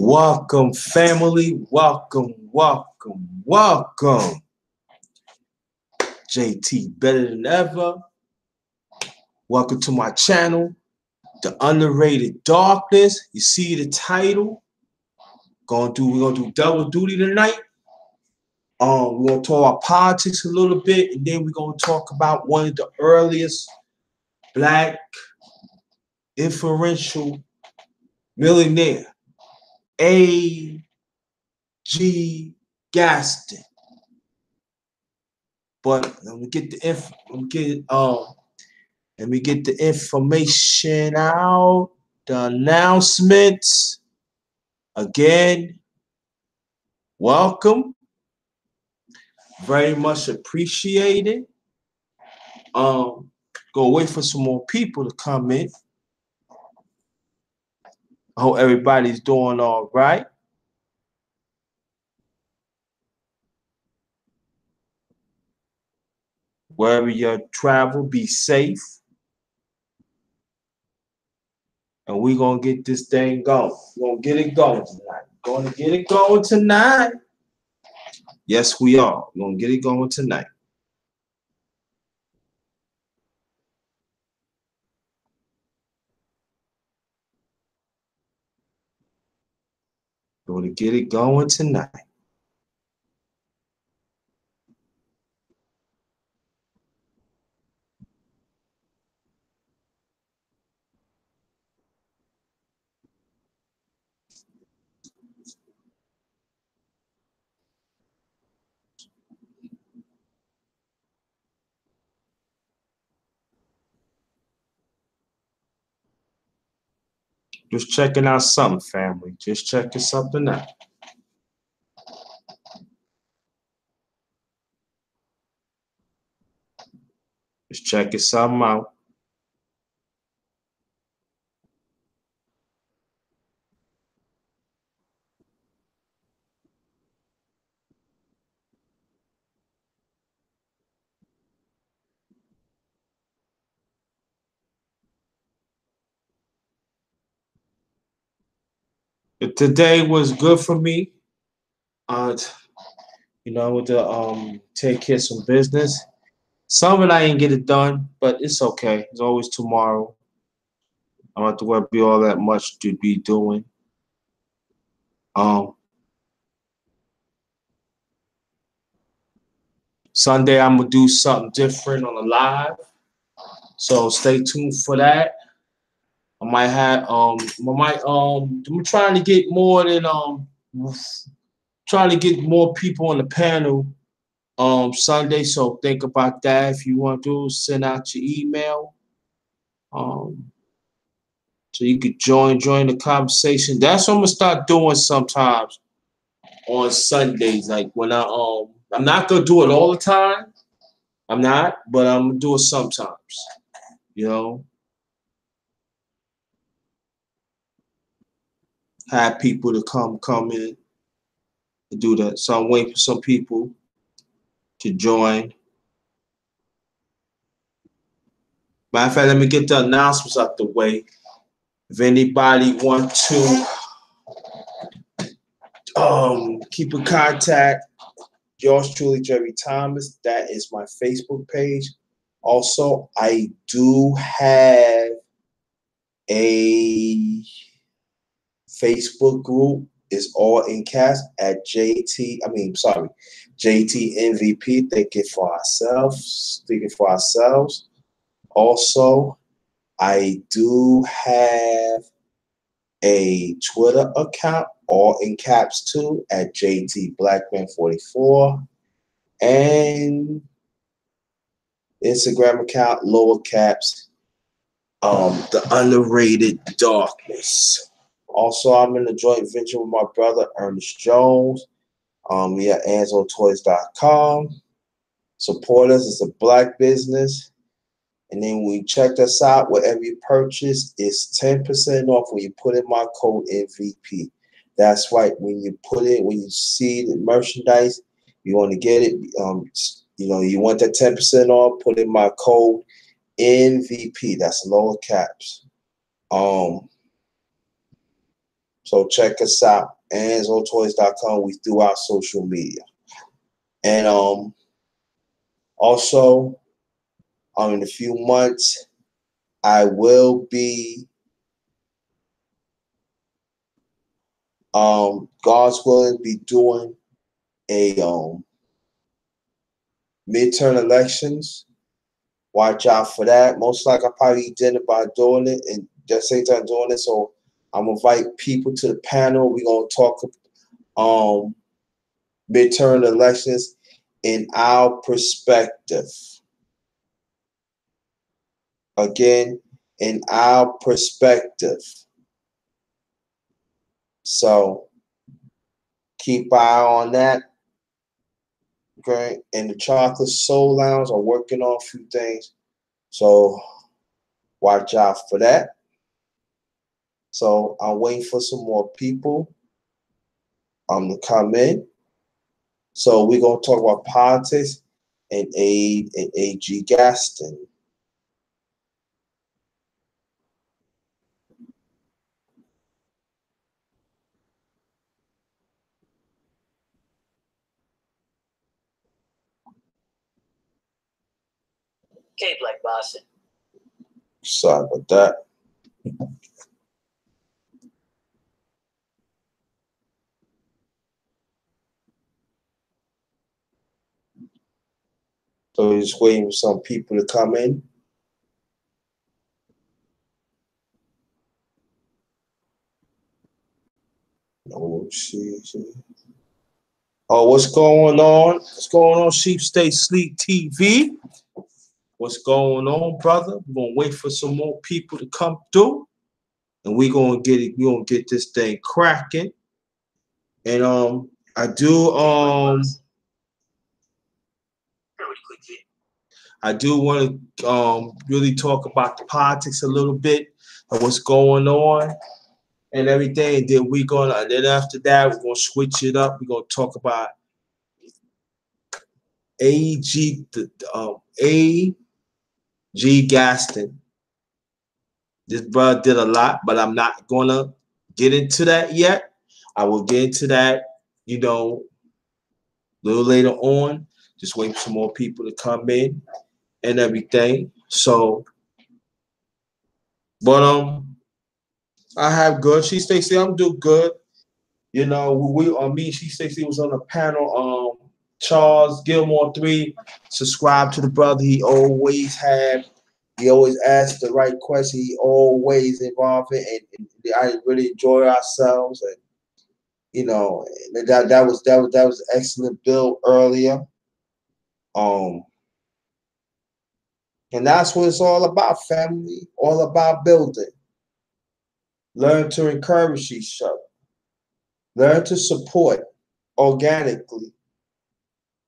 Welcome, family. Welcome, welcome, welcome. JT better than ever. Welcome to my channel, The Underrated Darkness. You see the title. We're gonna do double duty tonight. We're gonna talk about politics a little bit, and then we're gonna talk about one of the earliest black influential millionaire, A.G.Gaston. But let me get the information out. The announcements. Again, welcome. Very much appreciated. Go wait for some more people to come in. I hope everybody's doing all right. Wherever you travel, be safe. And we're going to get this thing going. We're going to get it going tonight. Going to get it going tonight. Yes, we are. We're going to get it going tonight. We're going to get it going tonight. Just checking out something, family. Just checking something out. Just checking something out. Today was good for me. With the take care of some business. Some of it I ain't get it done, but it's okay. It's always tomorrow. I don't have to worry all that much to be doing. Sunday I'm gonna do something different on the live, so stay tuned for that. I'm trying to get more than trying to get more people on the panel Sunday. So think about that. If you want to send out your email, so you could join the conversation. That's what I'm gonna start doing sometimes on Sundays. Like when I'm not gonna do it all the time. I'm not, but I'm gonna do it sometimes. Have people to come in and do that. So I'm waiting for some people to join. Matter of fact, let me get the announcements out the way. If anybody want to keep in contact, yours truly, Jerry Thomas. That is my Facebook page. Also, I do have a Facebook group. It's all in caps at JT MVP. Thinking for ourselves. Also, I do have a Twitter account, all in caps too, at JT Blackman44, and Instagram account, lower caps, The Underrated Darkness. Also, I'm in a joint venture with my brother Ernest Jones. We at AnzoToys.com. Support us. It's a black business. And then when you check us out, whatever you purchase is 10% off when you put in my code MVP. That's right. When you see the merchandise, you want to get it. You want that 10% off. Put in my code MVP. That's lower caps. So check us out, AnzoToys.com. We throughout social media. And also, in a few months, I will be God's willing, be doing a midterm elections. Watch out for that. Most likely I'll probably did it by doing it and just same time doing it. So I'm gonna invite people to the panel. We're gonna talk midterm elections in our perspective. Again, in our perspective. So keep an eye on that. Okay. And the Chocolate Soul Lounge are working on a few things. So watch out for that. So I'm waiting for some more people to come in. So we're gonna talk about politics and A.G.Gaston. Okay, Black Boston. Sorry about that. So we're just waiting for some people to come in. Oh, shit. Oh, what's going on? What's going on, Sheep State Sleep TV? What's going on, brother? We're gonna wait for some more people to come through, and we're gonna get it. We're gonna get this thing cracking. And I do want to really talk about the politics a little bit and what's going on and everything. And then after that, we're gonna switch it up. We're gonna talk about A.G.Gaston. This brother did a lot, but I'm not gonna get into that yet. I will get into that, a little later on. Just waiting for some more people to come in and everything. So, but I have good. She Stacy, I'm doing good. Me She Stacy was on a panel. Charles Gilmore 3. Subscribe to the brother. He always asked the right question. He always involved in, and I really enjoy ourselves. And that was an excellent build earlier. And that's what it's all about, family. All about building. Learn to encourage each other. Learn to support organically.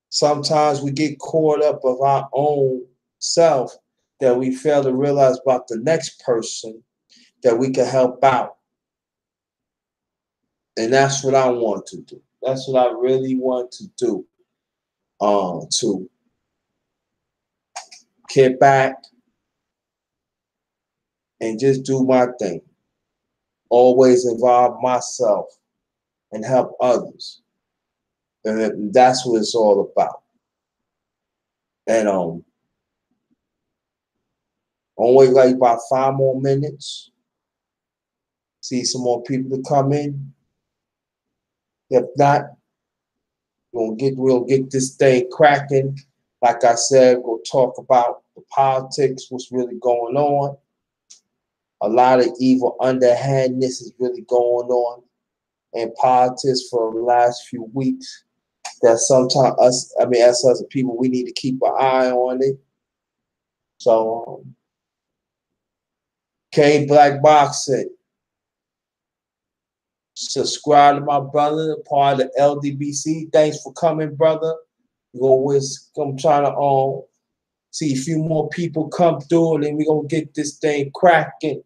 Sometimes we get caught up of our own self that we fail to realize about the next person that we can help out. And that's what I want to do. That's what I really want to do. To get back and just do my thing. Always involve myself and help others. And that's what it's all about. And I'll wait like about 5 more minutes. See some more people to come in. If not, we'll get this thing cracking. Like I said, we'll talk about the politics, what's really going on. A lot of evil underhandedness is really going on in politics for the last few weeks. That sometimes us as people, we need to keep an eye on it. So, K Black Boxing. Subscribe to my brother, part of the LDBC. Thanks for coming, brother. I'm trying to see a few more people come through, and then we're gonna get this thing cracking.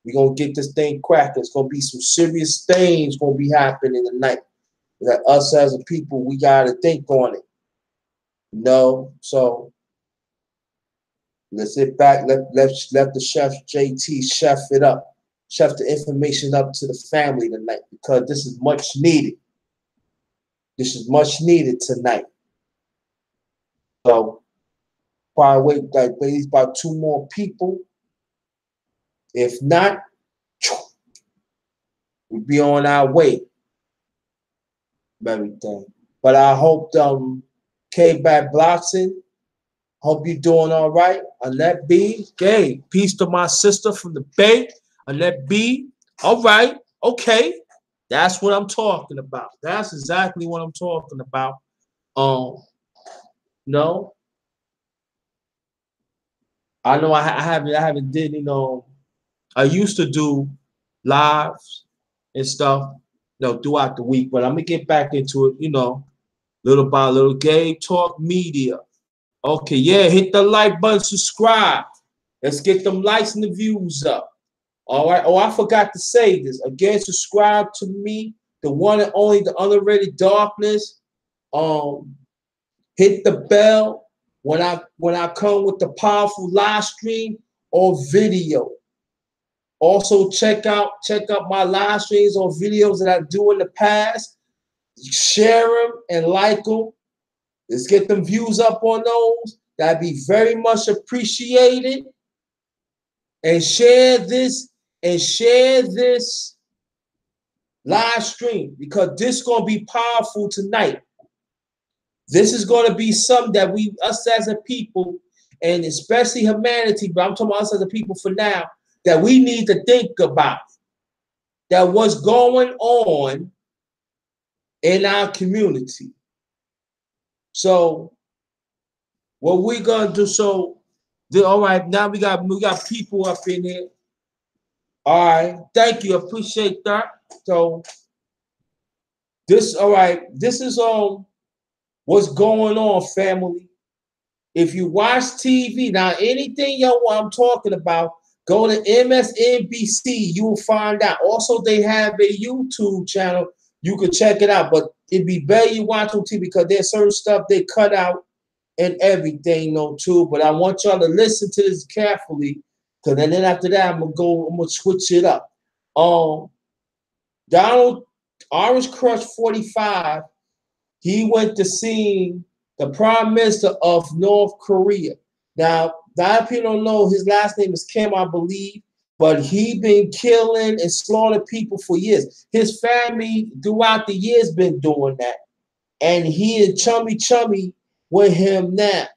It's gonna be some serious things gonna be happening tonight. That us as a people, we gotta think on it. So let's sit back, let the chef JT chef it up. chef the information up to the family tonight because this is much needed. This is much needed tonight. So probably wait like at least about 2 more people. If not, we'll be on our way. Everything. But I hope K-Back Blockson, hope you're doing all right. Annette B, hey, peace to my sister from the Bay. Annette B, all right, okay. That's what I'm talking about. That's exactly what I'm talking about. No, I know I haven't did, I used to do lives and stuff, throughout the week, but I'm gonna get back into it, little by little. Gay Talk Media. Okay, yeah, hit the like button, subscribe. Let's get them likes and the views up. All right. Oh, I forgot to say this. Again, subscribe to me, the one and only, the underrated Darkness. Hit the bell when I come with the powerful live stream or video. Also, check out my live streams or videos that I do in the past. Share them and like them. Let's get them views up on those. That'd be very much appreciated. And share this live stream because this is going to be powerful tonight. This is going to be something that us as a people, and especially humanity, but I'm talking about us as a people for now, that we need to think about. That what's going on in our community. So what we're gonna do, all right, now we got people up in here. All right, thank you, appreciate that. So this is what's going on, family. If you watch TV, now anything I'm talking about, go to MSNBC, you will find out. Also, they have a YouTube channel. You can check it out, but it'd be better you watch on TV because there's certain stuff they cut out and everything, too. But I want y'all to listen to this carefully, because then after that, I'm gonna switch it up. Donald Orange Crush 45, he went to see the Prime Minister of North Korea. Now, a lot of people don't know his last name is Kim, I believe, but he been killing and slaughtering people for years. His family throughout the years been doing that. And he is chummy with him now.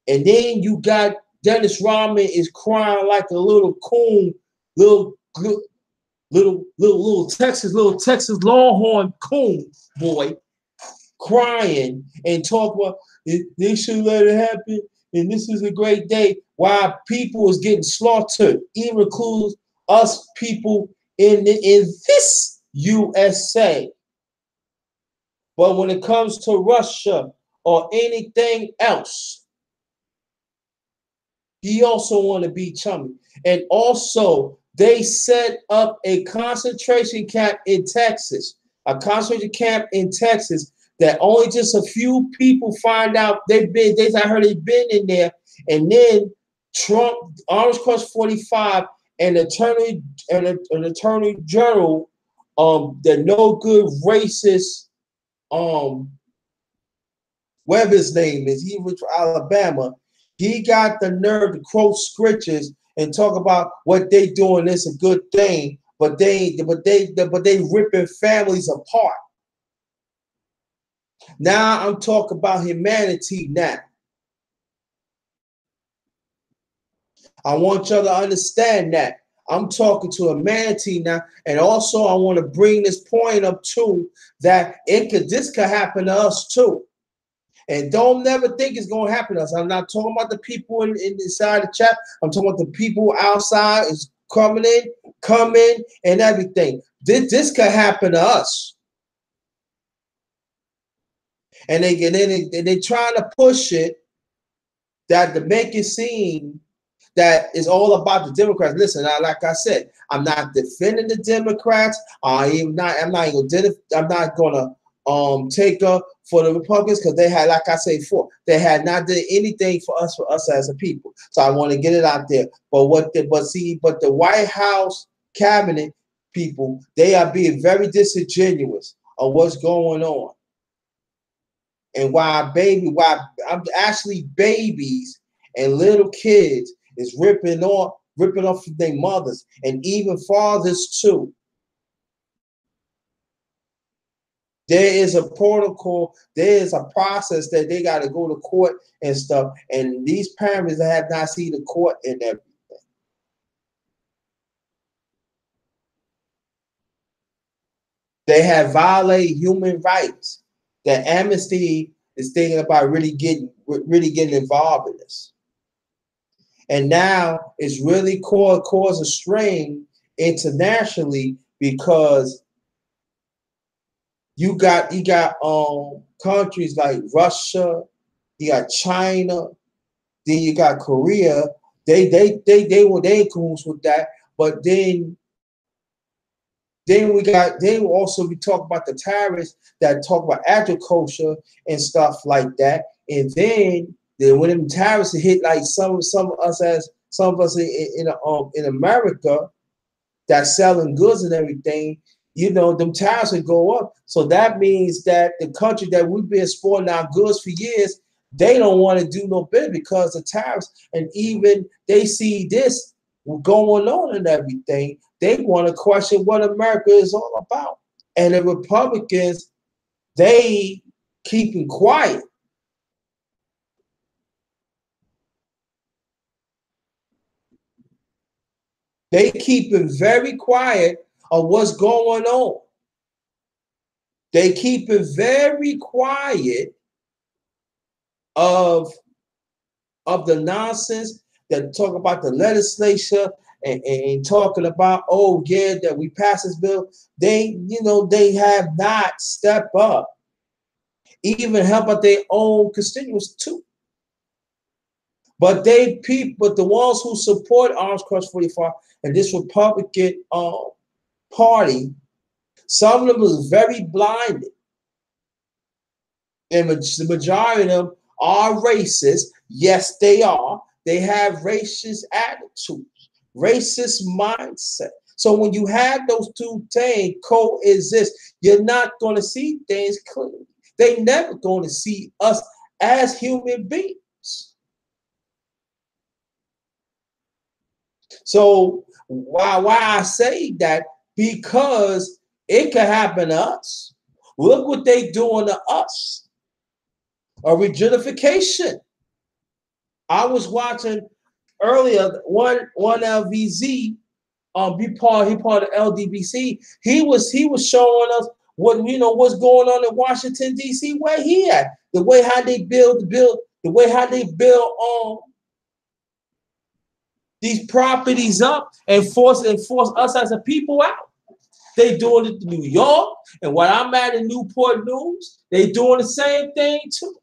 And then you got Dennis Rodman is crying like a little coon, little Texas Longhorn coon boy, crying and talk about they should let it happen. And this is a great day. While people is getting slaughtered, even includes us people in this USA. But when it comes to Russia or anything else, he also want to be chummy. And also, they set up a concentration camp in Texas. A concentration camp in Texas that only just a few people find out I heard they've been in there. And then Trump, Orange Crush 45, and Attorney General, the no good racist, whatever his name is, he was from Alabama. He got the nerve to quote scriptures and talk about what they doing is a good thing, but they ripping families apart. Now I'm talking about humanity now. I want y'all to understand that. I'm talking to humanity now. And also I want to bring this point up too, that this could happen to us too. And don't never think it's going to happen to us. I'm not talking about the people inside the chat. I'm talking about the people outside is coming and everything. This could happen to us. And they trying to push it that to make it seem that it's all about the Democrats. Listen, like I said, I'm not defending the Democrats. I'm not gonna take up for the Republicans because they had, like I say before, they had not done anything for us as a people. So I want to get it out there. But the White House cabinet people, they are being very disingenuous of what's going on. And why I'm actually babies and little kids is ripping off of their mothers and even fathers too. There is a protocol, there is a process that they got to go to court and stuff. And these parents that have not seen the court and everything. They have violated human rights. That Amnesty is thinking about really getting involved in this. And now it's really cause a strain internationally because you got countries like Russia, you got China, then you got Korea. They were in cahoots with that, but then they will also be talking about the tariffs that talk about agriculture and stuff like that. And then when them tariffs hit like some of us in America that's selling goods and everything, you know, them tariffs would go up. So that means that the country that we've been exporting our goods for years, they don't want to do no business because of tariffs. And even they see this going on and everything, they want to question what America is all about. And the Republicans, they keeping quiet. They keeping very quiet of what's going on. They keeping very quiet of the nonsense that talk about the legislature and talking about, oh yeah, that we passed this bill. They have not stepped up, even help out their own constituents too. But the ones who support Arms Cross 45 and this Republican party, some of them is very blinded. And the majority of them are racist. Yes, they are. They have racist attitudes, racist mindset. So when you have those two things coexist, you're not going to see things clearly. They're never going to see us as human beings. So why I say that? Because it could happen to us. Look what they doing to us. A regentrification. I was watching earlier one LVZ. He part of LDBC. He was showing us what's going on in Washington D.C. where he at. The way how they build these properties up and force us as a people out. They doing it in New York, and when I'm at in Newport News, they doing the same thing too.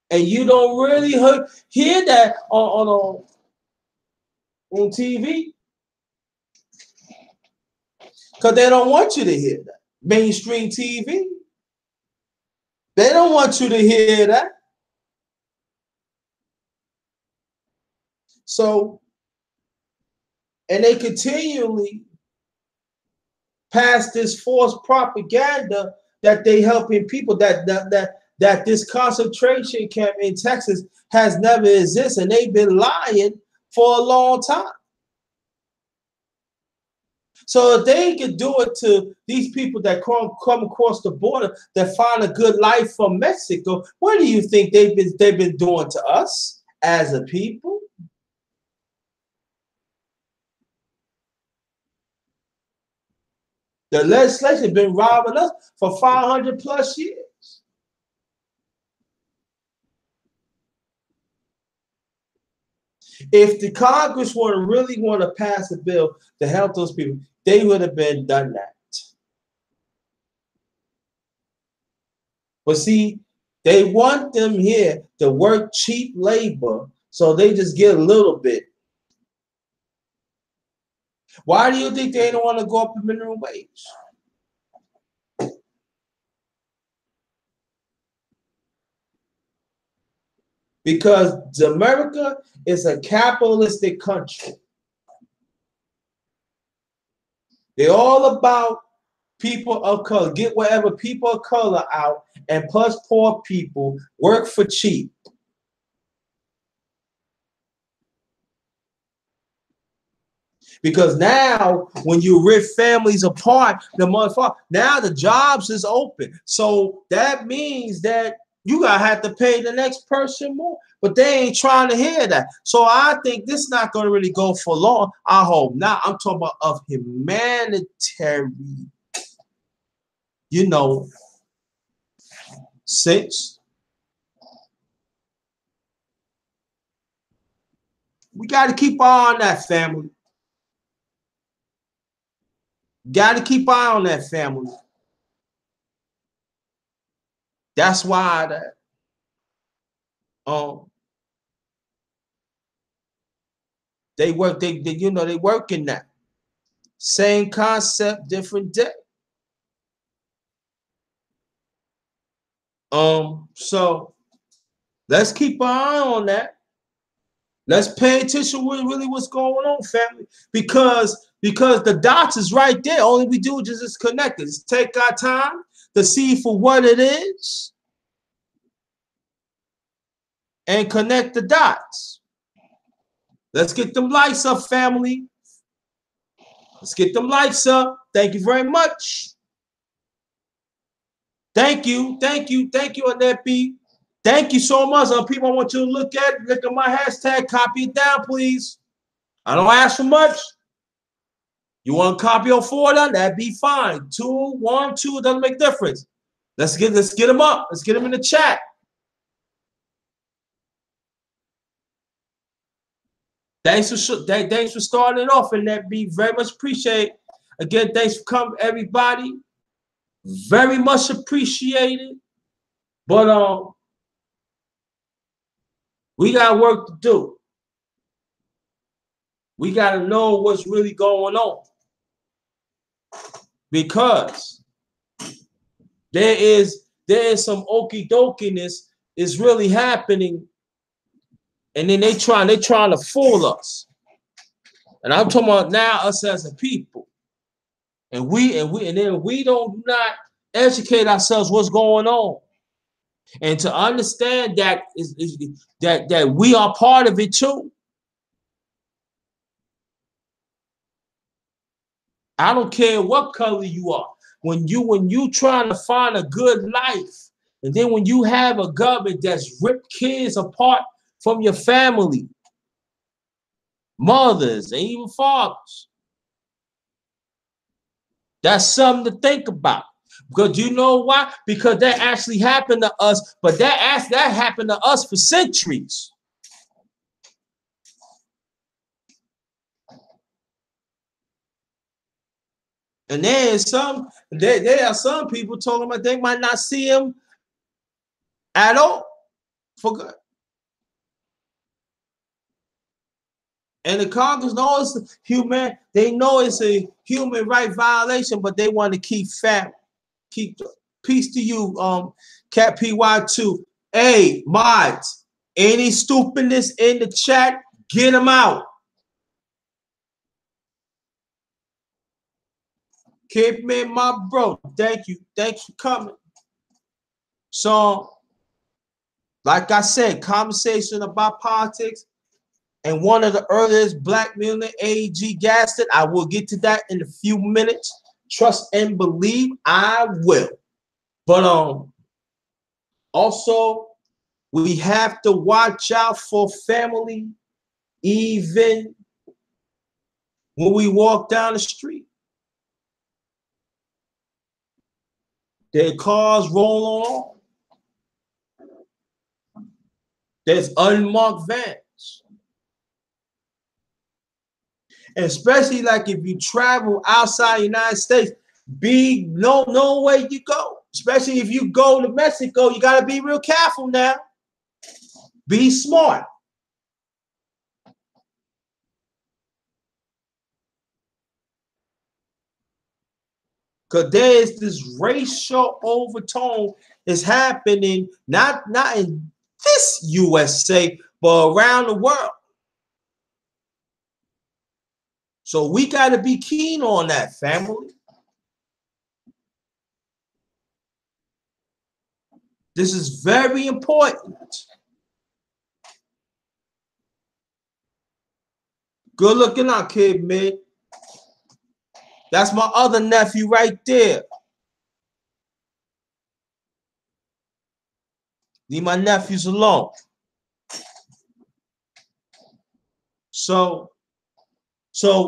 And you don't really hear that on TV because they don't want you to hear that. Mainstream TV, they don't want you to hear that. So, and they continually pass this false propaganda that they helping people that this concentration camp in Texas has never existed, and they've been lying for a long time. So if they could do it to these people that come across the border that find a good life from Mexico, what do you think they've been doing to us as a people? The legislation has been robbing us for 500 plus years. If the Congress really want to pass a bill to help those people, they would have been done that. But see, they want them here to work cheap labor, so they just get a little bit. Why do you think they don't want to go up the minimum wage? because America is a capitalistic country. They're all about people of color. Get whatever people of color out, and plus poor people work for cheap. Because now, when you rip families apart, now the jobs is open. So that means that you gotta have to pay the next person more. But they ain't trying to hear that. So I think this is not gonna really go for long. I hope not. I'm talking about of humanitarian, sense. We gotta keep an eye on that family. Gotta keep an eye on that family. That's why that they work, they work in that. Same concept, different day. So let's keep an eye on that. Let's pay attention to really what's going on, family. Because the dots is right there. All we do is just connect it. Just take our time to see for what it is and connect the dots. Let's get them lights up, family. Let's get them lights up. Thank you very much. Thank you, Annette B. Thank you so much. People, I want you to look at my hashtag, copy it down, please. I don't ask for much. You want to copy or forward on, that'd be fine. 2, 1, 2, it doesn't make a difference. Let's get them up. Let's get them in the chat. Thanks for starting it off, and that be very much appreciated. Again, thanks for coming, everybody. Very much appreciated. But we got work to do. We got to know what's really going on, because there is some okie dokiness is really happening, and then they trying to fool us. And I'm talking about now us as a people, and then we don't not educate ourselves what's going on, and to understand that that we are part of it too. I don't care what color you are. When you trying to find a good life, and then when you have a government that's ripped kids apart from your family, mothers, and even fathers, that's something to think about. Because you know why? Because that actually happened to us, but that happened to us for centuries. And there are some people talking about they might not see him at all for good. And the Congress knows human. They know it's a human right violation, but they want to keep fat. Keep peace to you, Cat PY2. Hey, mods, any stupidness in the chat, get them out. Keep me, my bro. Thank you. Thanks for coming. So, like I said, conversation about politics. And one of the earliest black millionaire, A.G.Gaston. I will get to that in a few minutes. Trust and believe I will. But also, we have to watch out for family, even when we walk down the street. Their cars roll on. There's unmarked vans. And especially like if you travel outside the United States, know where you go. Especially if you go to Mexico, you got to be real careful now. Be smart. Because there is this racial overtone is happening, not in just USA, but around the world. So we got to be keen on that, family. This is very important. Good looking out, kid, man. That's my other nephew right there. Leave my nephews alone. So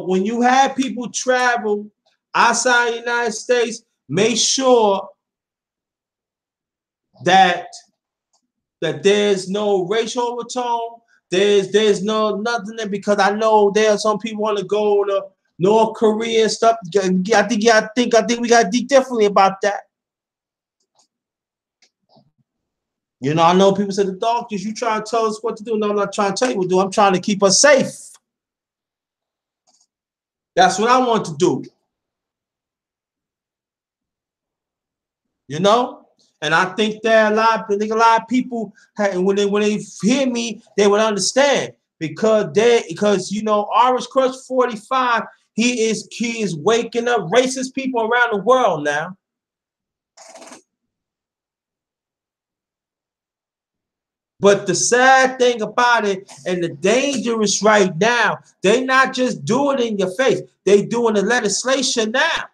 when you have people travel outside the United States, make sure that there's no racial overtone. There's no nothing there, because I know there are some people want to go to North Korea and stuff. I think we got to think differently about that. You know, I know people say the doctors, you trying to tell us what to do. No, I'm not trying to tell you what to do. I'm trying to keep us safe. That's what I want to do. You know? And I think that a lot of people, when they hear me, they would understand, because you know, Orange Crush 45, he is waking up racist people around the world now. But the sad thing about it, and the dangerous right now, they not just do it in your face, they doing the legislation now.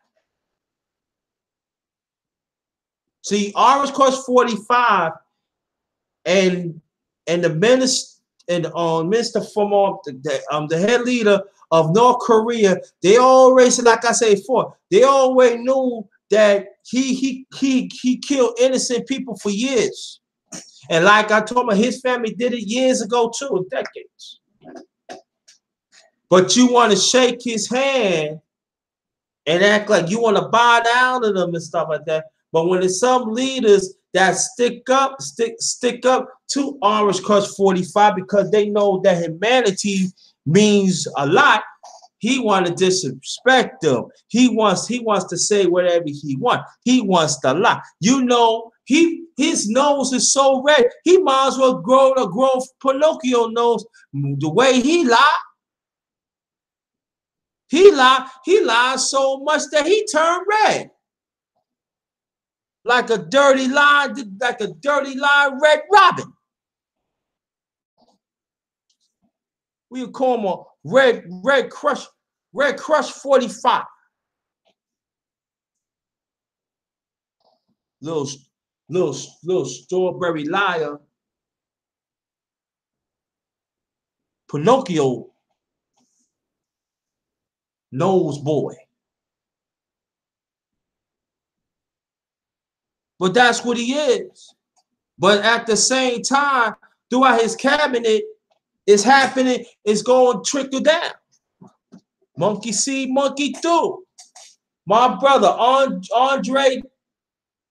See, Orange Crush 45 and the minister from the head leader of North Korea, they always, like I said before, they always knew that he killed innocent people for years. And like I told him, his family did it years ago too, decades. But you want to shake his hand and act like you want to bow down to them and stuff like that. But when it's some leaders that stick up to Orange Crush 45 because they know that humanity means a lot, he want to disrespect them. He wants to say whatever he wants. He wants to lie. You know, his nose is so red, he might as well grow Pinocchio nose the way he lie. He lied so much that he turned red. Like a dirty lie, Red Robin. We would call him a Red Crush 45. Little strawberry liar. Pinocchio nose boy. But that's what he is. But at the same time, throughout his cabinet, it's happening, it's going to trickle down. Monkey see, monkey do. My brother, Andre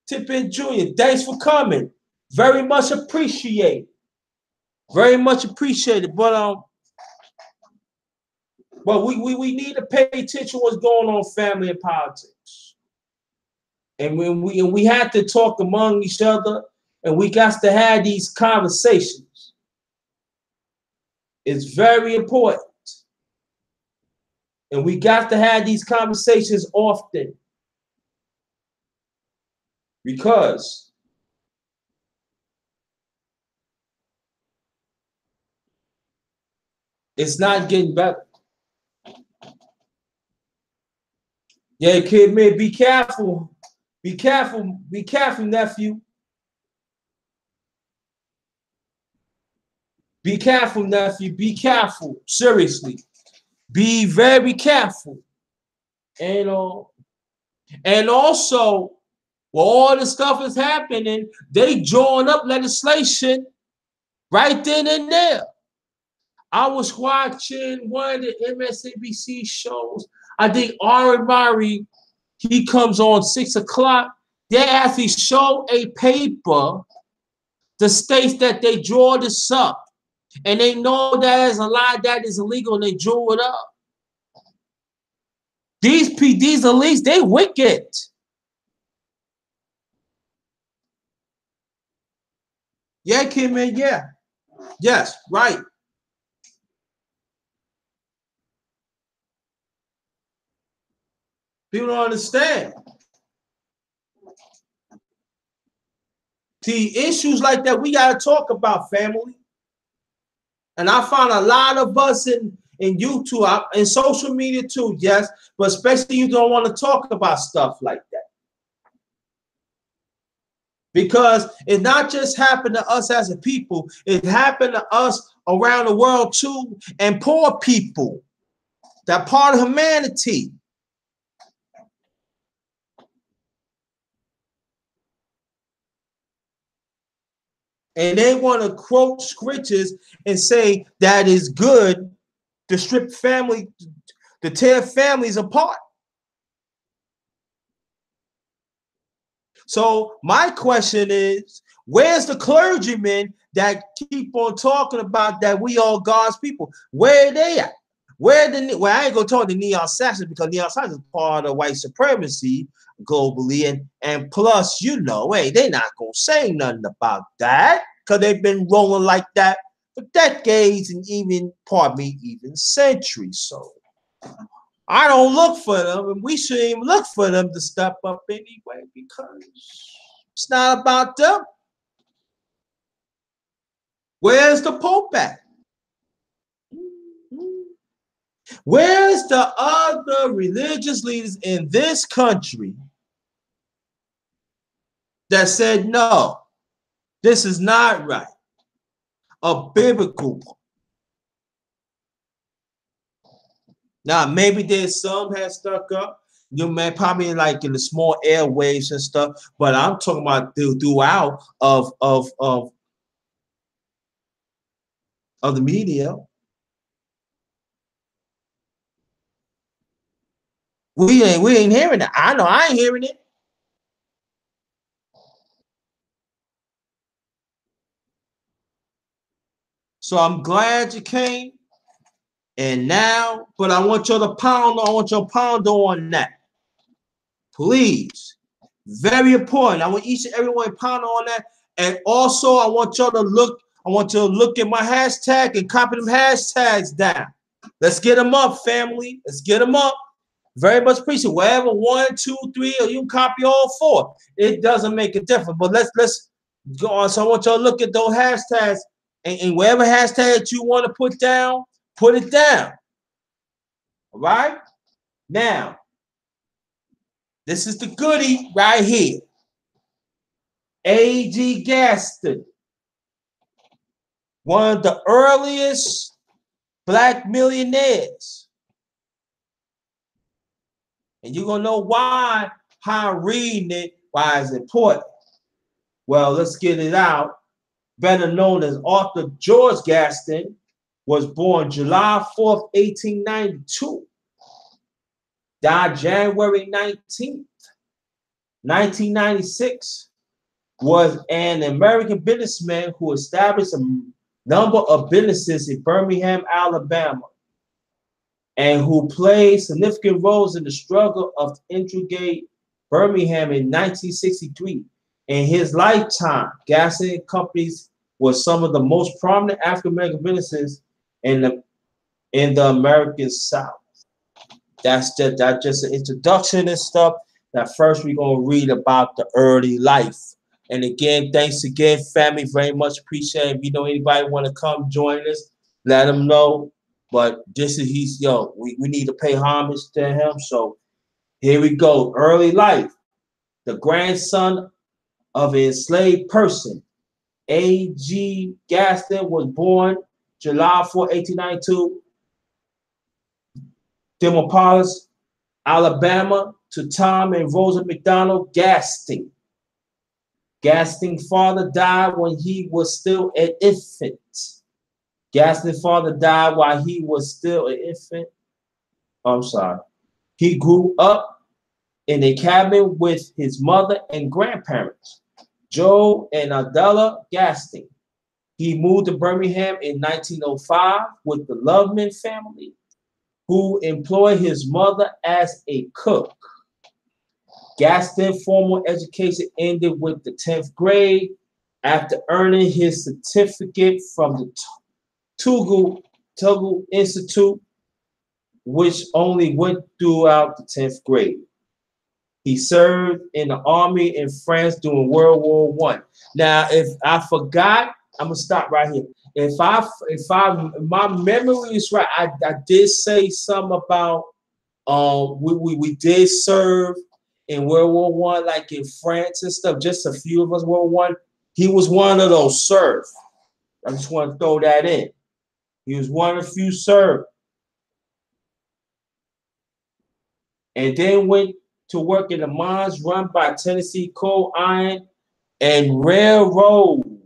Tippin Jr., thanks for coming. Very much appreciated. Very much appreciated. But we need to pay attention to what's going on in family and politics. And we have to talk among each other, and we got to have these conversations. It's very important. And we got to have these conversations often. Because it's not getting better. Yeah, kid, man, be careful. Be careful, nephew. Be careful, nephew. Be careful. Seriously. Be very careful. And also, while all this stuff is happening, they drawing up legislation right then and there. I was watching one of the MSNBC shows. I think Ari Mari, he comes on 6 o'clock. They actually show a paper that states that they draw this up. And they know that is a lie, that is illegal, and they drew it up. These elites, they wicked. Yeah, Kim, man, yeah. Yes, right. People don't understand. See, issues like that, we got to talk about, family. And I find a lot of us in YouTube, in social media too, yes, but especially you don't want to talk about stuff like that. Because it not just happened to us as a people, it happened to us around the world too, and poor people, that part of humanity. And they want to quote scriptures and say that is good to strip family, to tear families apart. So my question is, where's the clergymen that keep on talking about that we all God's people? Where are they at? Well, I ain't gonna talk to neo-Saxons because neo-Saxons is part of white supremacy globally, and plus, hey, they're not gonna say nothing about that because they've been rolling like that for decades and even centuries. So I don't look for them, and we shouldn't even look for them to step up anyway because it's not about them. Where's the Pope at? Where's the other religious leaders in this country that said, no, this is not right? A biblical. Now, maybe there's some have stuck up. You may probably like in the small airwaves and stuff, but I'm talking about throughout of the media. We ain't hearing it. I know I ain't hearing it. So I'm glad you came. And now, but I want you to pound. I want your pound on that, please. Very important. I want each and everyone pound on that. And also, I want y'all to look. I want you to look at my hashtag and copy them hashtags down. Let's get them up, family. Let's get them up. Very much appreciate wherever 1, 2, 3, or you can copy all 4. It doesn't make a difference. But let's go on. So I want y'all to look at those hashtags and whatever hashtag you want to put down, put it down. All right. Now, this is the goodie right here. A.G.Gaston, one of the earliest black millionaires. And you're going to know why, how I'm reading it, why it's important. Well, let's get it out. Better known as Arthur George Gaston, was born July 4th, 1892. Died January 19th, 1996. Was an American businessman who established a number of businesses in Birmingham, Alabama, and who played significant roles in the struggle of integrate Birmingham in 1963. In his lifetime, Gaston Companies was some of the most prominent African-American businesses in the American South. That's just an introduction and stuff. Now, first we're gonna read about the early life. And again, thanks again, family. Very much appreciate it. If you know anybody want to come join us, let them know. But this is we need to pay homage to him. So here we go. Early life. The grandson of an enslaved person, A.G. Gaston, was born July 4, 1892, Demopolis, Alabama, to Tom and Rosa McDonald Gaston. Gaston's father died when he was still an infant. Gaston's father died while he was still an infant. I'm sorry. He grew up in a cabin with his mother and grandparents, Joe and Adela Gaston. He moved to Birmingham in 1905 with the Loveman family, who employed his mother as a cook. Gaston's formal education ended with the 10th grade After earning his certificate from the Tuggle Institute, which only went throughout the 10th grade. He served in the army in France during World War One. Now, if I forgot, I'm gonna stop right here. If my memory is right, I did say something about we did serve in World War One, like in France and stuff. Just a few of us World War One. He was one of those served. I just want to throw that in. He was one of the few served, and then went to work in the mines run by Tennessee Coal, Iron, and Railroad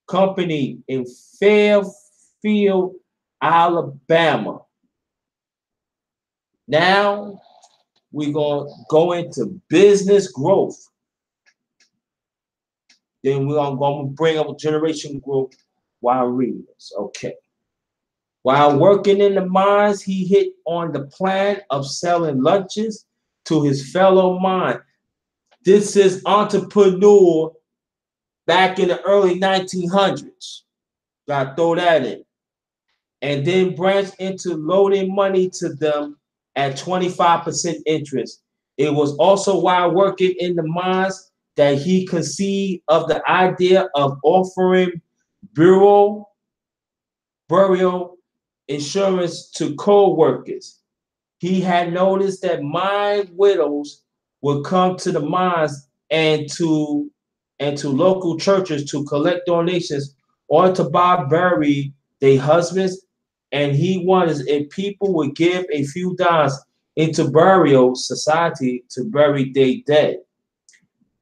Company in Fairfield, Alabama. Now we're going to go into business growth. Then we're going to bring up generation growth while reading this. Okay. While working in the mines, he hit on the plan of selling lunches to his fellow mine. This is entrepreneur back in the early 1900s. Gotta throw that in. And then branched into loaning money to them at 25% interest. It was also while working in the mines that he conceived of the idea of offering burial insurance to co-workers. He had noticed that mine widows would come to the mines and to local churches to collect donations or to bury their husbands, and he wonders if people would give a few dollars into burial society to bury their dead.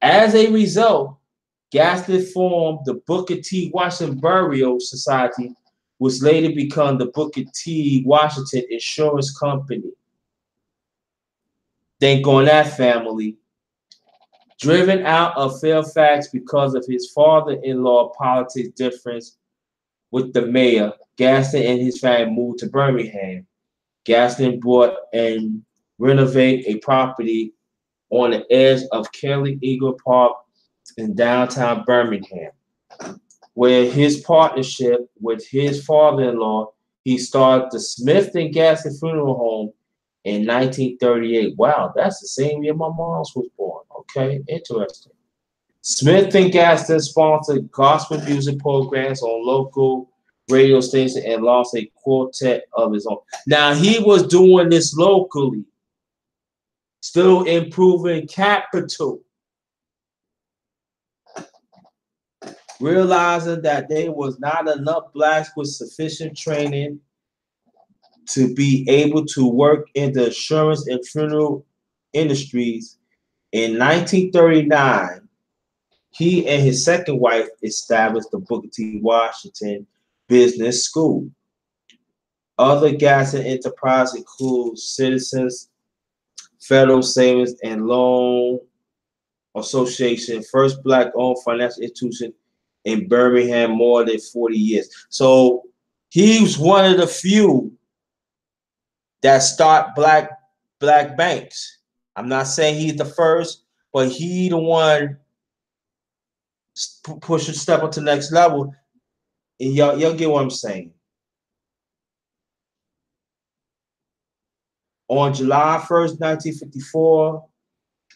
As a result, Gaston formed the Booker T. Washington Burial Society, which later became the Booker T. Washington Insurance Company. Thank on that family. Driven out of Fairfax because of his father-in-law politics difference with the mayor, Gaston and his family moved to Birmingham. Gaston bought and renovated a property on the edge of Kelly Eagle Park in downtown Birmingham, where his partnership with his father-in-law, he started the Smith and Gaston Funeral Home in 1938. Wow, that's the same year my mom was born. Okay, interesting. Smith and Gaston sponsored gospel music programs on local radio stations and launched a quartet of his own. Now, he was doing this locally, still improving capital, realizing that there was not enough blacks with sufficient training to be able to work in the insurance and funeral industries. In 1939, he and his second wife established the Booker T. Washington Business School. Other Gaston enterprises include Citizens Federal Savings and Loan Association, first black-owned financial institution in Birmingham, more than 40 years. So he was one of the few that start black banks. I'm not saying he's the first, but he the one push a step up to the next level. And y'all get what I'm saying. On July 1st, 1954,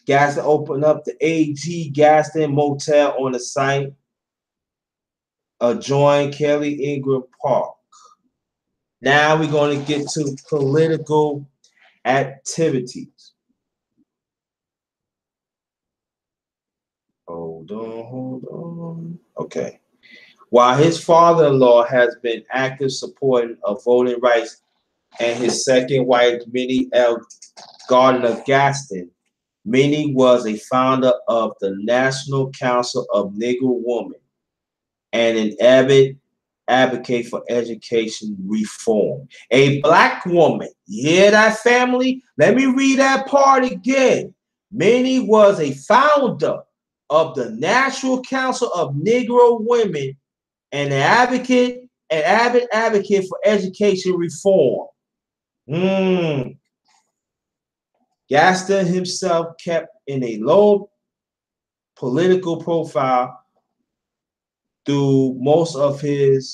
Gaston opened up the A.G.Gaston Motel on the site adjoining Kelly Ingram Park. Now we're going to get to political activities. Hold on. Okay. While his father-in-law has been active supporting of voting rights and his second wife, Minnie L. Gardner Gaston, Minnie was a founder of the National Council of Negro Women and an avid advocate for education reform. A black woman. You hear that, family? Let me read that part again. Minnie was a founder of the National Council of Negro Women and an avid advocate for education reform. Gaston himself kept in a low political profile through most of the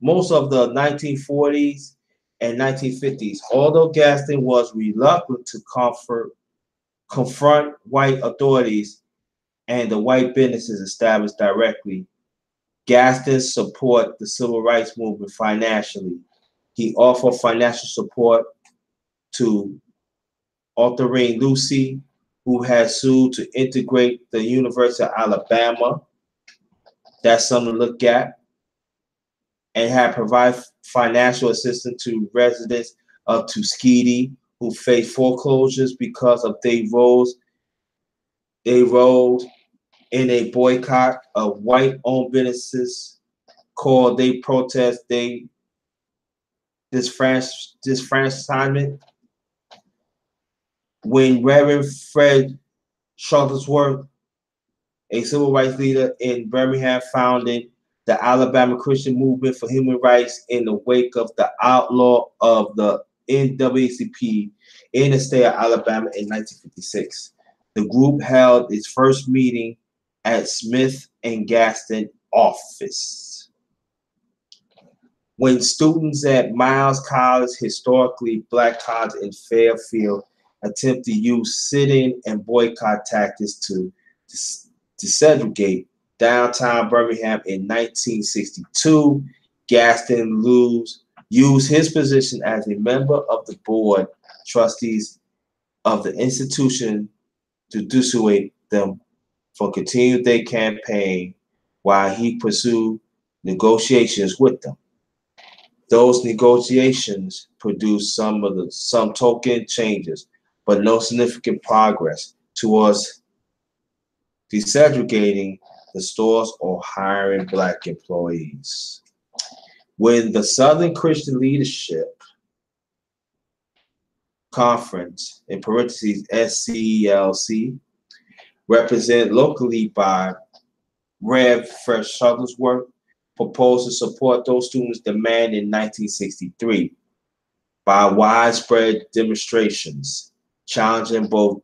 1940s and 1950s. Although Gaston was reluctant to confront white authorities and the white businesses established directly, Gaston supported the civil rights movement financially. He offered financial support to Arthurine Lucy, who had sued to integrate the University of Alabama. That's something to look at. And had provided financial assistance to residents of Tuskegee who faced foreclosures because of they rose in a boycott of white-owned businesses called they protest they disfranchisement. When Reverend Fred Shuttlesworth, a civil rights leader in Birmingham, founded the Alabama Christian Movement for Human Rights in the wake of the outlaw of the NAACP in the state of Alabama in 1956. The group held its first meeting at Smith and Gaston office. When students at Miles College, historically black college in Fairfield, attempt to use sit-in and boycott tactics to desegregate downtown Birmingham in 1962, Gaston used his position as a member of the board trustees of the institution to dissuade them from continuing their campaign while he pursued negotiations with them. Those negotiations produced some token changes, but no significant progress towards desegregating the stores or hiring black employees. When the Southern Christian Leadership Conference, in parentheses SCLC, represented locally by Rev. Fred Shuttlesworth, proposed to support those students' demand in 1963 by widespread demonstrations challenging both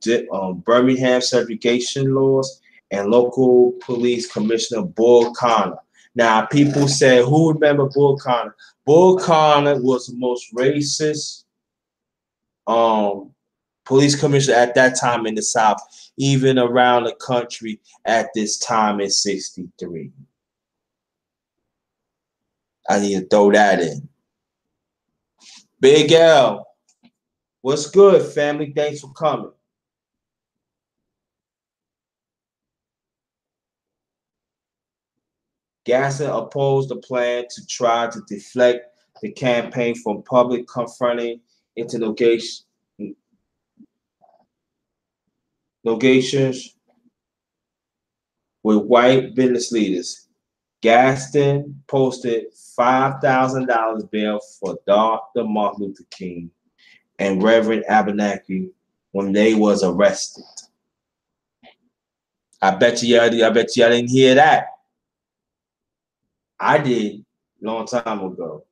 Birmingham segregation laws and local police commissioner Bull Connor. Now, people say, who remember Bull Connor? Bull Connor was the most racist police commissioner at that time in the South, even around the country at this time in 63. I need to throw that in. Big L, what's good, family? Thanks for coming. Gaston opposed the plan to try to deflect the campaign from public confronting into negotiations with white business leaders. Gaston posted $5,000 bail for Dr. Martin Luther King and Reverend Abernathy when they was arrested. I bet you y'all didn't hear that. I did a long time ago.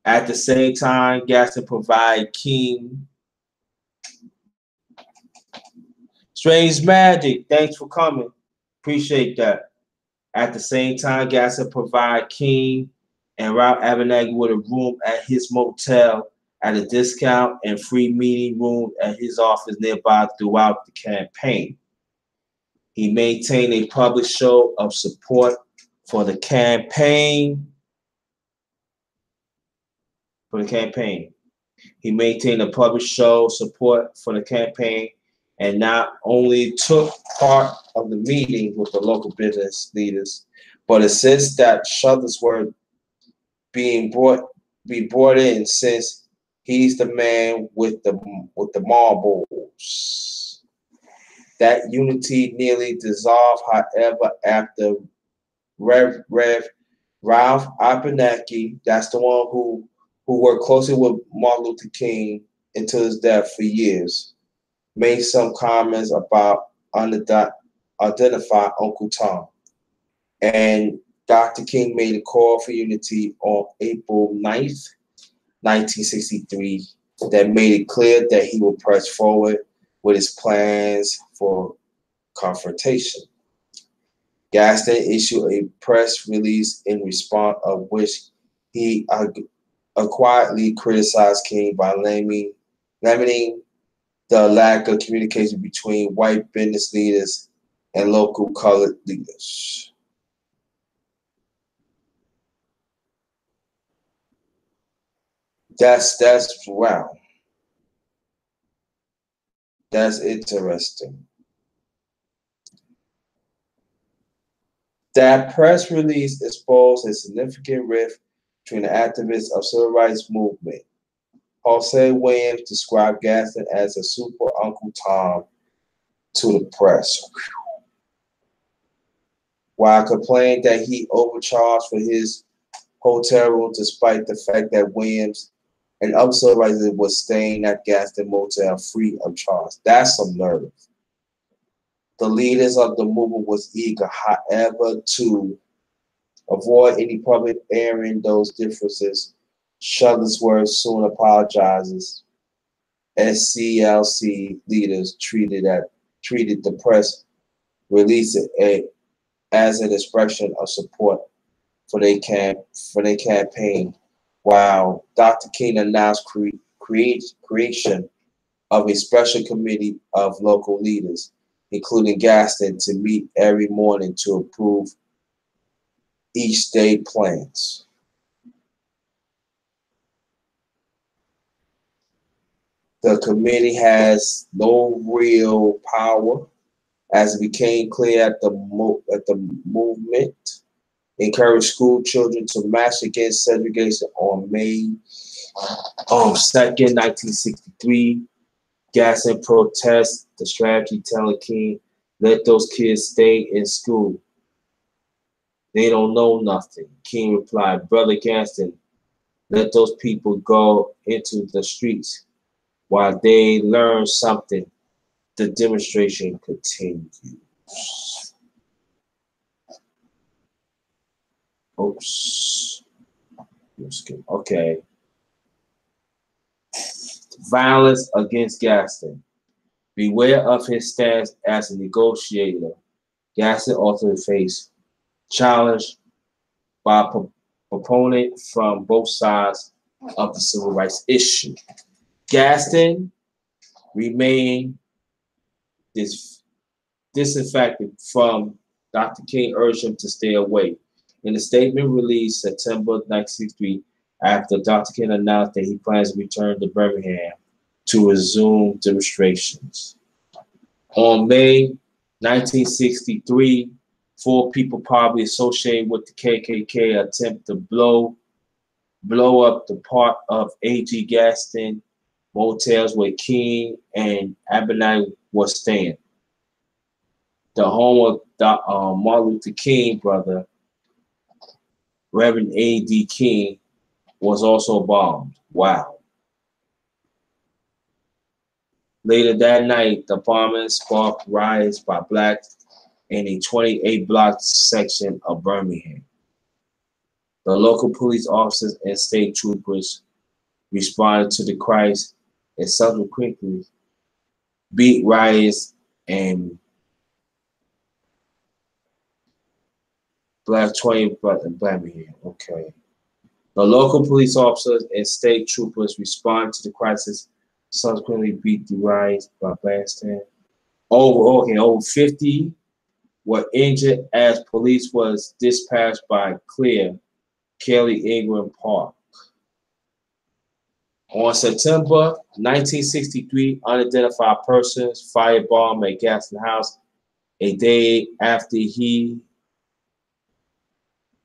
At the same time, Gaston provided King Strange Magic. Thanks for coming. Appreciate that. At the same time, Gaston provided King and Ralph Abernathy with a room at his motel at a discount and free meeting room at his office nearby throughout the campaign. He maintained a public show of support for the campaign. He maintained a public show support for the campaign and not only took part of the meeting with the local business leaders, but insists that Shuttlesworth be brought in since he's the man with the marbles. That unity nearly dissolved, however, after Rev. Ralph Abernathy, that's the one who worked closely with Martin Luther King until his death for years, made some comments about unidentified Uncle Tom. And Dr. King made a call for unity on April 9th, 1963, that made it clear that he would press forward with his plans for confrontation. Gaston issued a press release in response of which he quietly criticized King by lamenting the lack of communication between white business leaders and local colored leaders. That's wow. That's interesting. That press release exposed a significant rift between the activists of civil rights movement. Jose Williams described Gaston as a super Uncle Tom to the press, while complaining that he overcharged for his hotel room despite the fact that Williams and other civil rights was staying at Gaston Motel free of charge. That's some nerve. The leaders of the movement was eager, however, to avoid any public airing those differences. Shuttlesworth soon apologizes as CLC leaders treated the press release as an expression of support for their campaign, while Dr. King announced creation of a special committee of local leaders, including Gaston, to meet every morning to approve each day plans. The committee has no real power, as it became clear at the movement encouraged school children to march against segregation on May 2nd, 1963. Gaston protests the strategy, telling King, "Let those kids stay in school. They don't know nothing." King replied, "Brother Gaston, let those people go into the streets while they learn something." The demonstration continues. Oops. Okay. Violence against Gaston. Beware of his stance as a negotiator. Gaston also faced challenge by proponents from both sides of the civil rights issue. Gaston remained disaffected from Dr. King urged him to stay away. In a statement released September 1963, after Dr. King announced that he plans to return to Birmingham to resume demonstrations. On May 1963, 4 people probably associated with the KKK attempt to blow up the part of A.G.Gaston motels where King and Abernathy were staying. The home of Martin Luther King brother, Reverend A.D. King, was also bombed. Wow. Later that night, the bombing sparked riots by blacks in a 28-block section of Birmingham. The local police officers and state troopers responded to the crisis and subsequently beat riots and Black 20 in Birmingham. Okay. The local police officers and state troopers responded to the crisis, subsequently beat the riots by Boston. Over 50 were injured as police was dispatched by Clear Kelly Ingram Park. On September 1963, unidentified persons firebombed at Gaston House a day after he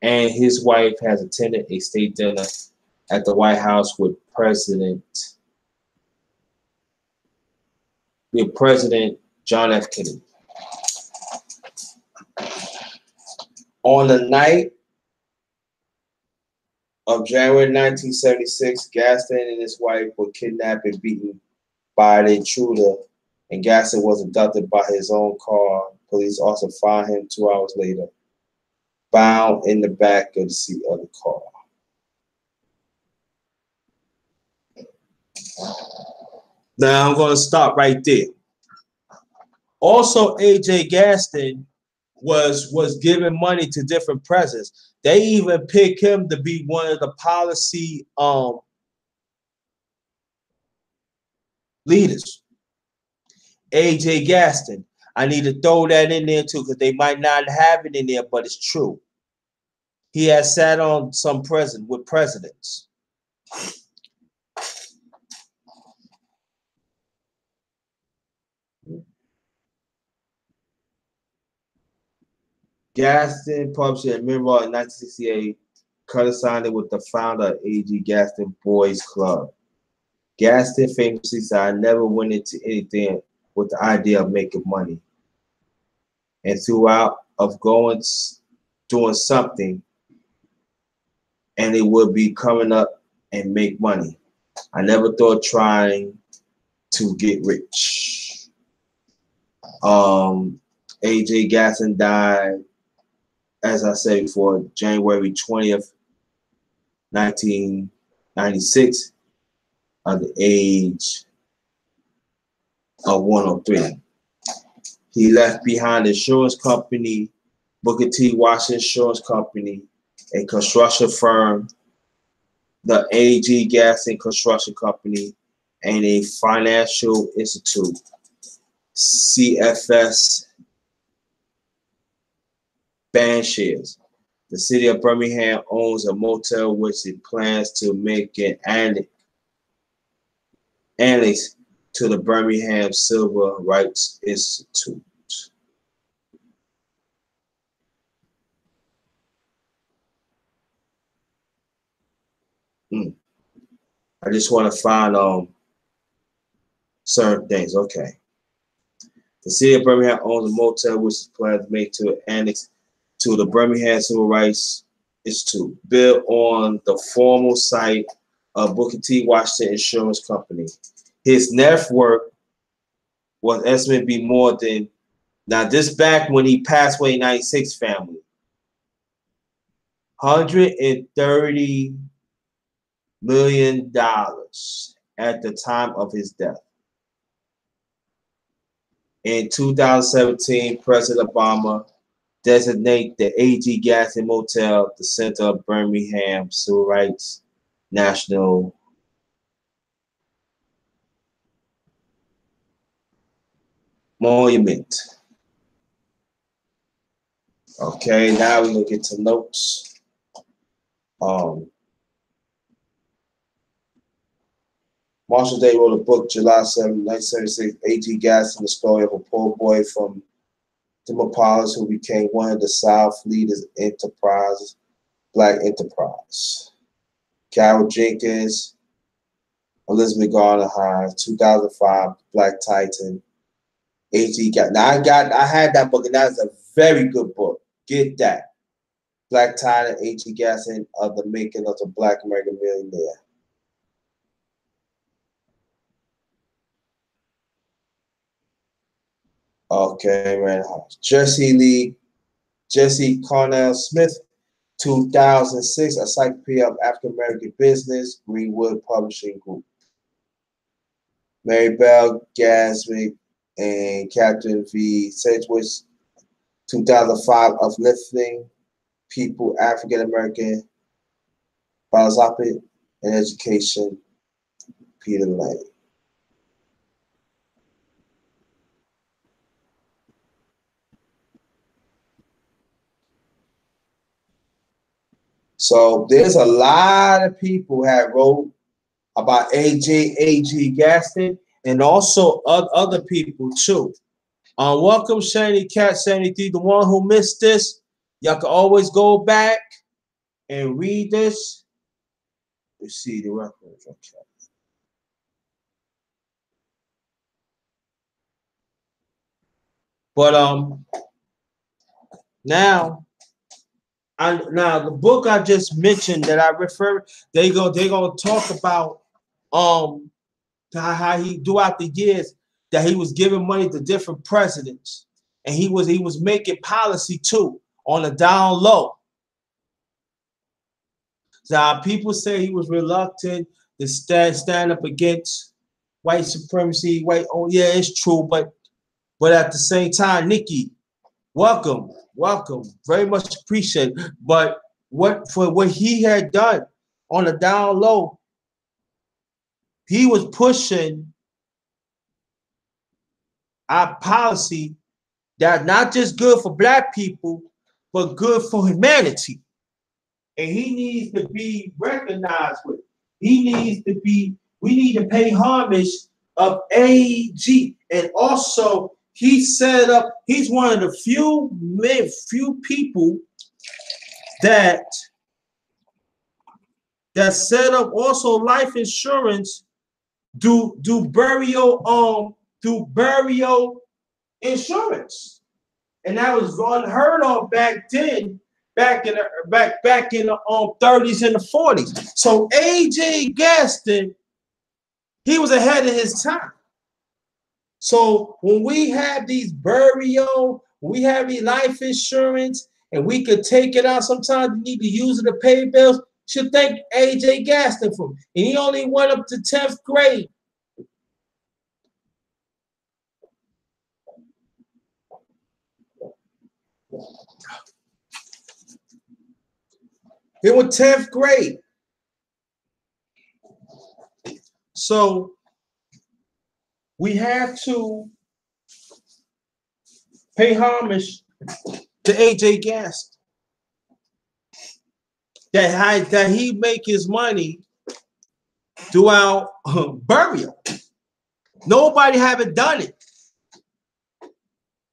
and his wife has attended a state dinner at the White House with President John F. Kennedy. On the night of January 1976, Gaston and his wife were kidnapped and beaten by an intruder, and Gaston was abducted by his own car. Police also found him 2 hours later, bound in the back of the seat of the car. Now I'm going to stop right there. Also, A.G. Gaston was giving money to different presidents. They even picked him to be one of the policy leaders. A.G.Gaston. I need to throw that in there too, because they might not have it in there, but it's true. He has sat on some with presidents. Gaston published a memoir in 1968, co-signed with the founder of A.G.Gaston Boys Club. Gaston famously said, "I never went into anything with the idea of making money. And throughout of doing something, and it would be coming up and make money. I never thought trying to get rich." A.G.Gaston died, as I said before, January 20th, 1996, at the age of 103. He left behind an insurance company, Booker T. Washington Insurance Company, a construction firm, the A.G.Gaston Construction Company, and a financial institute, CFS Bankshares. The city of Birmingham owns a motel which it plans to make an annex to the Birmingham Civil Rights Institute. I just want to find certain things. Okay. The city of Birmingham owns a motel which is planned to make to an annex to the Birmingham Civil Rights Institute, built on the former site of Booker T. Washington Insurance Company. His net worth was estimated to be more than, now this back when he passed away in 96, family, $130 million at the time of his death. In 2017, President Obama designated the A.G.Gaston Motel the center of Birmingham Civil Rights National Monument. Okay, now we're gonna get to notes. Marshall Day wrote a book, July 7, 1976, A.G.Gaston, the story of a poor boy from Demopolis who became one of the South leaders enterprise, Black enterprise. Carol Jenkins, Elizabeth Garner Hines, 2005, Black Titan. A.G.Gaston. Now I had that book, and that's a very good book. Get that. Black Titan, A.G.Gaston of the making of the Black American Millionaire. Okay, man. Jesse Cornell Smith, 2006, Encyclopedia of African American Business, Greenwood Publishing Group. Mary Bell Gaswick and Catherine V. Sedgwick, 2005, Uplifting People, African American Philosophy and Education, Peter Lane. So there's a lot of people have wrote about A.G.Gaston and also other people too. Welcome Shani Cat 73, the one who missed this. Y'all can always go back and read this. Let's see the reference. Okay. But now the book I just mentioned that I refer, they're gonna talk about how he throughout the years that he was giving money to different presidents, and he was making policy too on the down low. Now people say he was reluctant to stand up against white supremacy, oh yeah, it's true, but at the same time, Nikki, Welcome, welcome. Very much appreciated. But what he had done on the down low, he was pushing our policy that's not just good for black people, but good for humanity. And he needs to be recognized with. He needs to be, we need to pay homage of AG. And also, he set up, he's one of the few people that set up also life insurance, do burial insurance. And that was unheard of back then, back in the 30s and the 40s. So A.G.Gaston, he was ahead of his time. So when we have these burial, we have these life insurance, and we could take it out. Sometimes you need to use it to pay bills. Should thank A.G.Gaston for it. And he only went up to 10th grade. He was 10th grade. So we have to pay homage to A.G.Gaston. That he make his money throughout burial. Nobody haven't done it.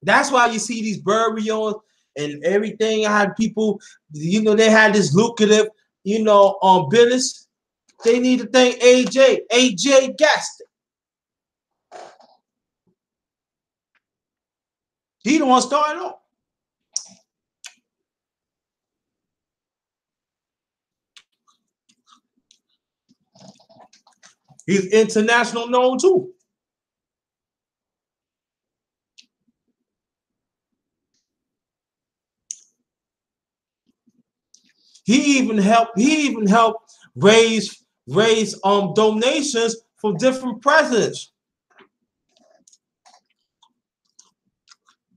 That's why you see these burials and everything. I had people, they had this lucrative, business. They need to thank A.G.Gaston. He the one started off. He's international known too. He even helped raise donations from different presidents.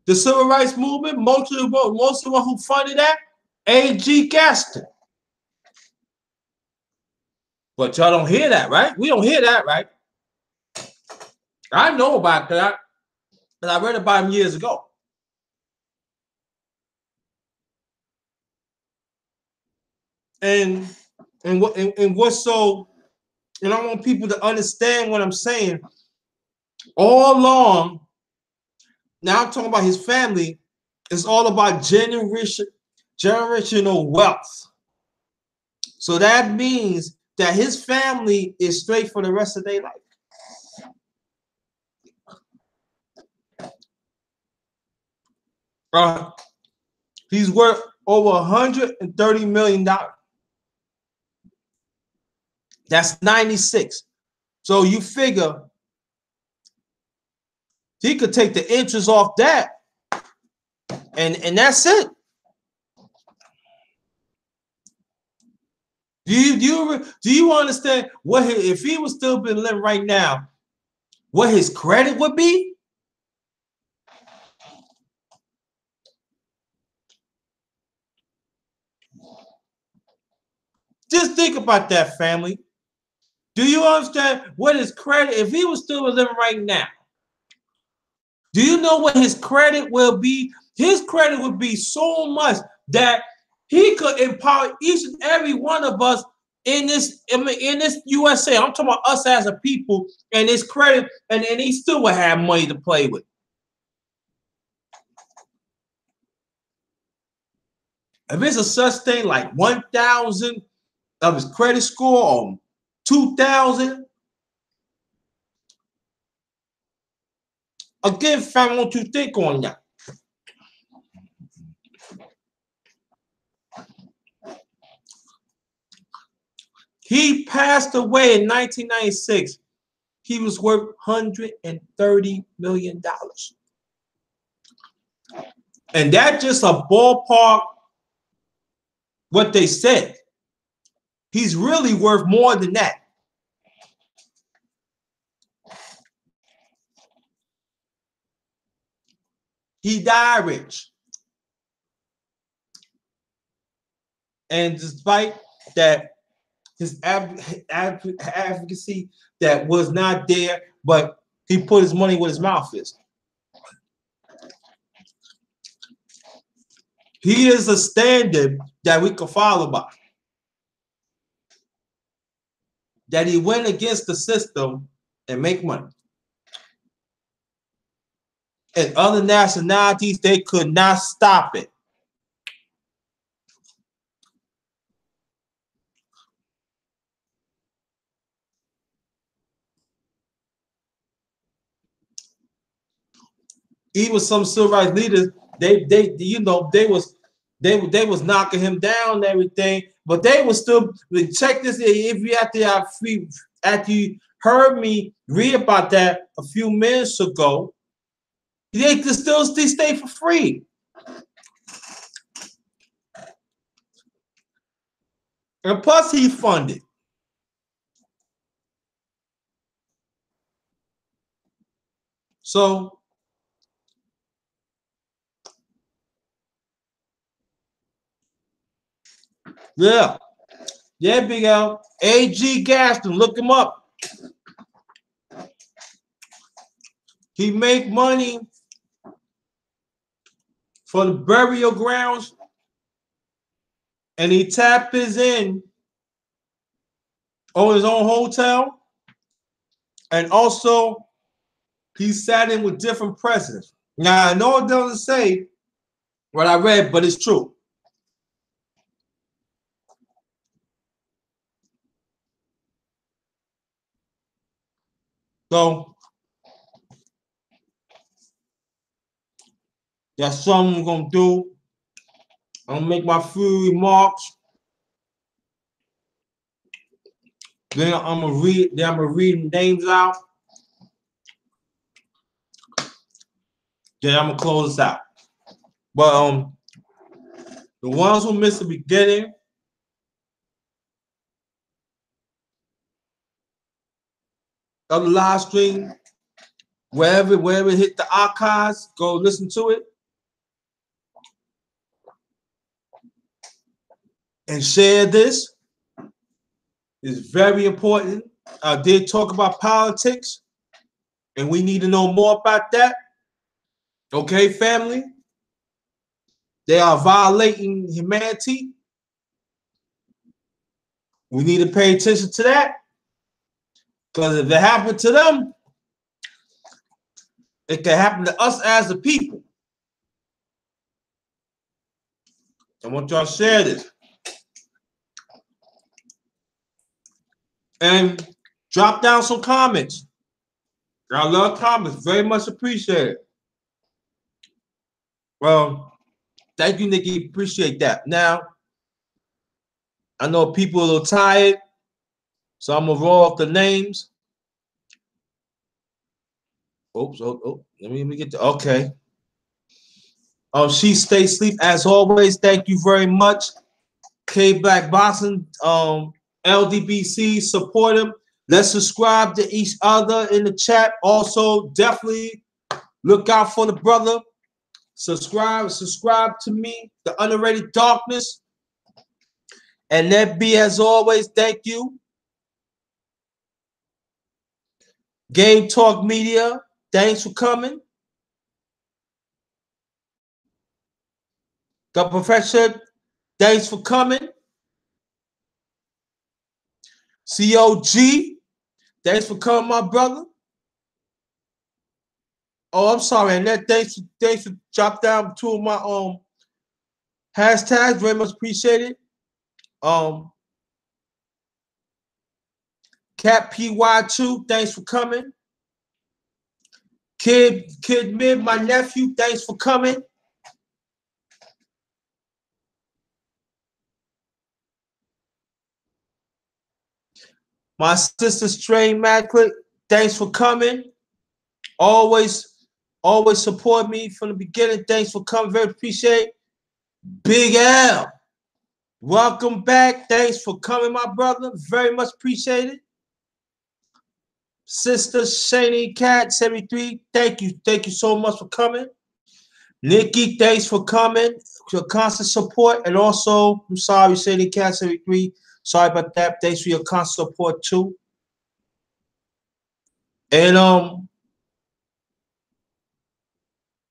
The civil rights movement, most of the one who funded that, A.G.Gaston. But y'all don't hear that, right? We don't hear that, right? I know about that, and I read about him years ago. And what's so, and I want people to understand what I'm saying. All along, now I'm talking about his family. It's all about generational wealth. So that means that his family is straight for the rest of their life. He's worth over $130 million. That's 96. So you figure he could take the interest off that, and that's it. Do you understand what if he was still been living right now, what his credit would be? Just think about that, family. Do you understand what his credit, if he was still living right now? Do you know what his credit will be? His credit would be so much that he could empower each and every one of us in this USA. I'm talking about us as a people and his credit, and he still would have money to play with. If it's a such thing like 1,000 of his credit score or 2,000, again, fam, what you think on that? He passed away in 1996. He was worth $130 million. And that's just a ballpark what they said. He's really worth more than that. He died rich. And despite that, his advocacy that was not there, but he put his money where his mouth is. He is a standard that we can follow by. That he went against the system and make money. And other nationalities, they could not stop it. Even some civil rights leaders, they was knocking him down and everything, but they was still check this. If you after you heard me read about that a few minutes ago, they could still stay for free. And plus he funded. So yeah, Big L. A.G.Gaston, look him up. He make money for the burial grounds, and he taps in on his own hotel, and also he sat in with different presidents. Now I know it doesn't say what I read, but it's true. So that's something I'm gonna do. I'm gonna make my few remarks. Then I'm gonna read names out. Then I'm gonna close this out. But the ones who missed the beginning, of the live stream, wherever it hit the archives, go listen to it. And share this. It's very important. I did talk about politics, and we need to know more about that. Okay, family? They are violating humanity. We need to pay attention to that. Because if it happened to them, it can happen to us as a people. I want y'all to share this. And drop down some comments. I love comments. Very much appreciated. Well, thank you, Nikki. Appreciate that. Now, I know people are a little tired, so I'm going to roll off the names. Oops. Oh, let me get to, okay. She stay asleep as always. Thank you very much. K Black Boxing, LDBC, support him. Let's subscribe to each other in the chat. Also, definitely look out for the brother. Subscribe to me, The Underrated Darkness. And that be as always, thank you. Game Talk Media, thanks for coming. The Professor, thanks for coming. COG, thanks for coming, my brother. Oh, I'm sorry, and that thanks for drop down two of my hashtags. Very much appreciated. Cat PY2, thanks for coming. Kid Mid, my nephew, thanks for coming. My sister Strain Maclet, thanks for coming. Always support me from the beginning. Thanks for coming. Very appreciate. Big L, welcome back. Thanks for coming, my brother. Very much appreciated. Sister Shani Cat 73, thank you so much for coming. Nikki, thanks for coming, your constant support. And also, I'm sorry, Sadie Cat 73. Sorry about that. Thanks for your constant support too. And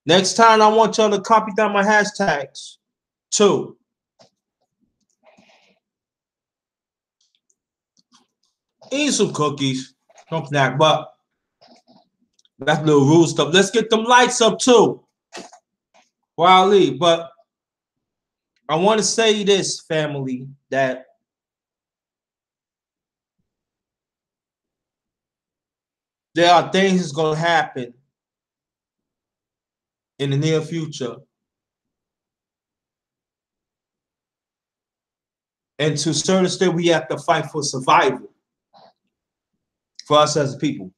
next time I want y'all to copy down my hashtags too. Eat some cookies. Don't snack, but that's little rule stuff. Let's get them lights up too. While I leave. But I want to say this, family, that there are things that's going to happen in the near future. And to a certain extent, we have to fight for survival for us as a people.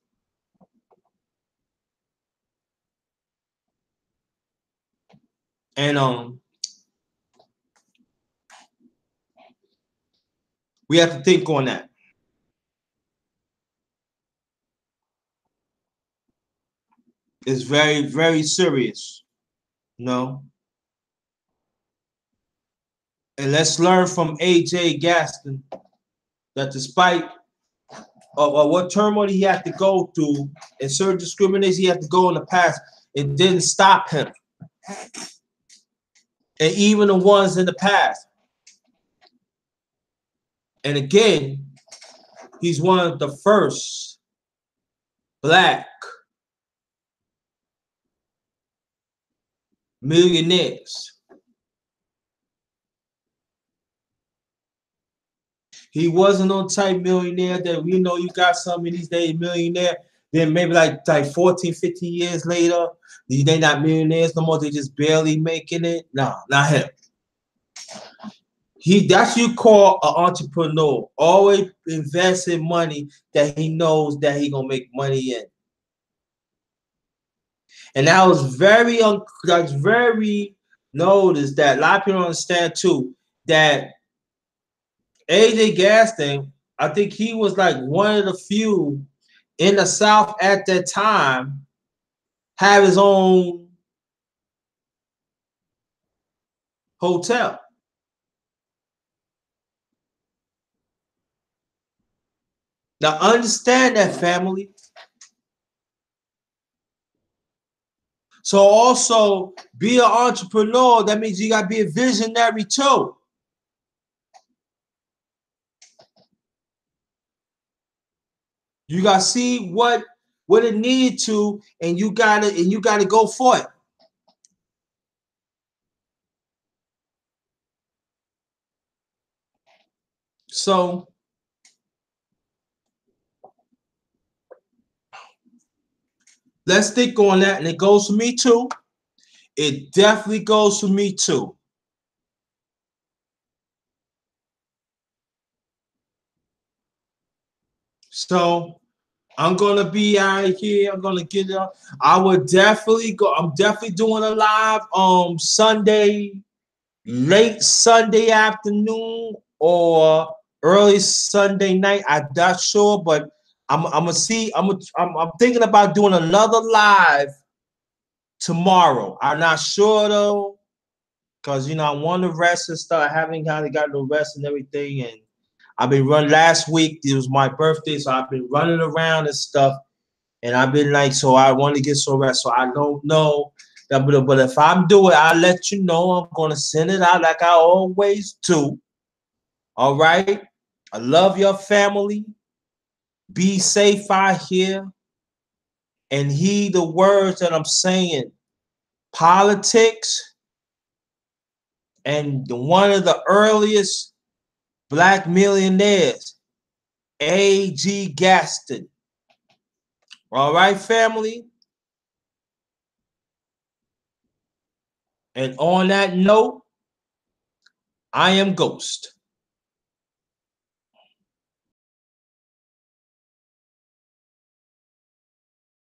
And we have to think on that. It's very, very serious, you know. And let's learn from A.G.Gaston that despite of what turmoil he had to go through and certain discrimination he had to go in the past, it didn't stop him. And even the ones in the past. And again, he's one of the first Black millionaires. He wasn't no type millionaire that we know you got some of these days millionaire. Then maybe like 14, 15 years later, they not millionaires no more. They just barely making it. No, not him. That's you call an entrepreneur. Always invest in money that he knows that he gonna make money in. And that was that's very noticed that a lot of people don't understand too that A.G.Gaston, I think he was like one of the few in the South at that time have his own hotel. Now understand that, family. So also be an entrepreneur. That means you gotta be a visionary too. You gotta see what it needs to, and you gotta go for it. So let's think on that, and it goes for me too. It definitely goes for me too. So I'm gonna be out here. I'm gonna get up. I would definitely go. I'm definitely doing a live Sunday, late Sunday afternoon or early Sunday night. I'm not sure, but I'm gonna see. I'm thinking about doing another live tomorrow. I'm not sure though, because I want to rest and stuff. I haven't kind of got no rest and everything, and I've been running. Last week it was my birthday, so I've been running around and stuff. And I've been like, so I want to get some rest. So I don't know. But if I'm doing it, I'll let you know. I'm going to send it out like I always do. All right? I love your family. Be safe out here. And heed the words that I'm saying. Politics and one of the earliest Black millionaires, A.G.Gaston. All right, family? And on that note, I am Ghost.